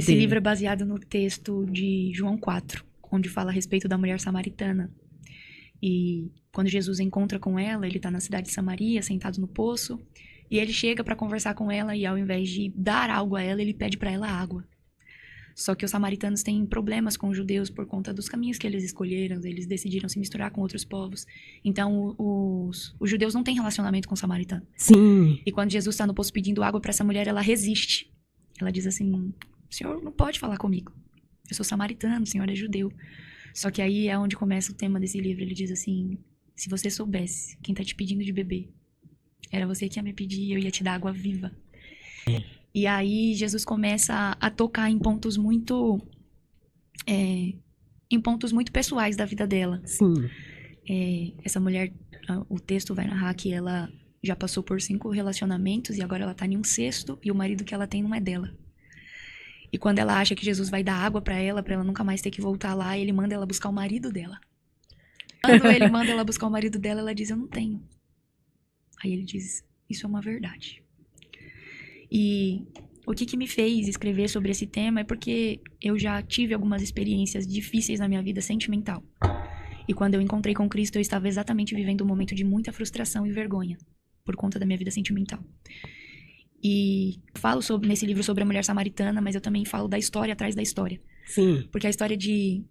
Esse livro é baseado no texto de João 4, onde fala a respeito da mulher samaritana. E quando Jesus encontra com ela, ele tá na cidade de Samaria, sentado no poço, e ele chega para conversar com ela e ao invés de dar algo a ela, ele pede para ela água. Só que os samaritanos têm problemas com os judeus por conta dos caminhos que eles escolheram, eles decidiram se misturar com outros povos. Então, os judeus não têm relacionamento com o samaritano. Sim. E quando Jesus está no poço pedindo água para essa mulher, ela resiste. Ela diz assim, o senhor não pode falar comigo. Eu sou samaritano, o senhor é judeu. Só que aí é onde começa o tema desse livro. Ele diz assim, se você soubesse quem tá te pedindo de beber, era você que ia me pedir, eu ia te dar água viva. E aí Jesus começa a tocar em pontos muito pessoais da vida dela. Sim. Essa mulher, o texto vai narrar que ela já passou por 5 relacionamentos e agora ela tá em um 6º e o marido que ela tem não é dela. E quando ela acha que Jesus vai dar água pra ela nunca mais ter que voltar lá, ele manda ela buscar o marido dela. Quando ele manda ela buscar o marido dela, ela diz, eu não tenho. Aí ele diz, isso é uma verdade. E o que me fez escrever sobre esse tema é porque eu já tive algumas experiências difíceis na minha vida sentimental. E quando eu encontrei com Cristo, eu estava exatamente vivendo um momento de muita frustração e vergonha por conta da minha vida sentimental. E falo nesse livro sobre a mulher samaritana, mas eu também falo da história atrás da história. Sim. Porque a história de...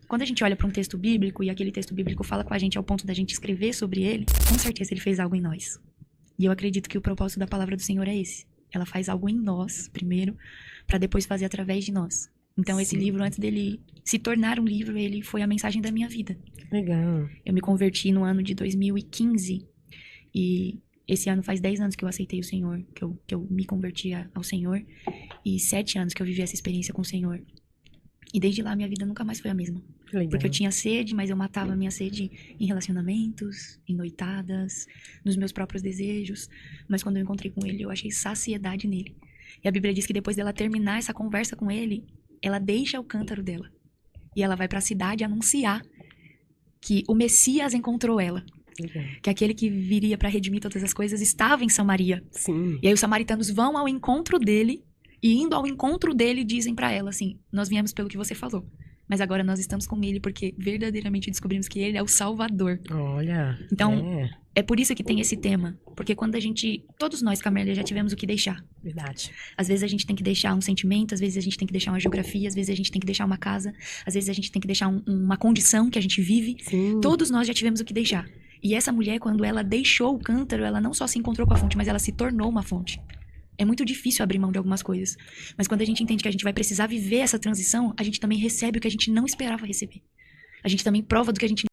Quando a gente olha para um texto bíblico e aquele texto bíblico fala com a gente ao ponto da gente escrever sobre ele, com certeza ele fez algo em nós. E eu acredito que o propósito da palavra do Senhor é esse. Ela faz algo em nós, primeiro, para depois fazer através de nós. Então, esse livro, antes dele se tornar um livro, ele foi a mensagem da minha vida. Legal. Eu me converti no ano de 2015 e esse ano faz 10 anos que eu aceitei o Senhor, que eu me converti ao Senhor, e 7 anos que eu vivi essa experiência com o Senhor. E desde lá, minha vida nunca mais foi a mesma. Legal. Porque eu tinha sede, mas eu matava a minha sede em relacionamentos, em noitadas, nos meus próprios desejos. Mas quando eu encontrei com ele, eu achei saciedade nele. E a Bíblia diz que depois dela terminar essa conversa com ele, ela deixa o cântaro dela. E ela vai para a cidade anunciar que o Messias encontrou ela. Legal. Que aquele que viria para redimir todas as coisas estava em Samaria. Sim. E aí os samaritanos vão ao encontro dele, e indo ao encontro dele, dizem para ela assim, nós viemos pelo que você falou, mas agora nós estamos com ele porque verdadeiramente descobrimos que ele é o Salvador. Olha. Então, é por isso que tem esse tema, porque quando todos nós, Camélia, já tivemos o que deixar. Verdade. Às vezes a gente tem que deixar um sentimento, às vezes a gente tem que deixar uma geografia, às vezes a gente tem que deixar uma casa, às vezes a gente tem que deixar uma condição que a gente vive. Sim. Todos nós já tivemos o que deixar. E essa mulher, quando ela deixou o cântaro, ela não só se encontrou com a fonte, mas ela se tornou uma fonte. É muito difícil abrir mão de algumas coisas. Mas quando a gente entende que a gente vai precisar viver essa transição, a gente também recebe o que a gente não esperava receber. A gente também prova do que a gente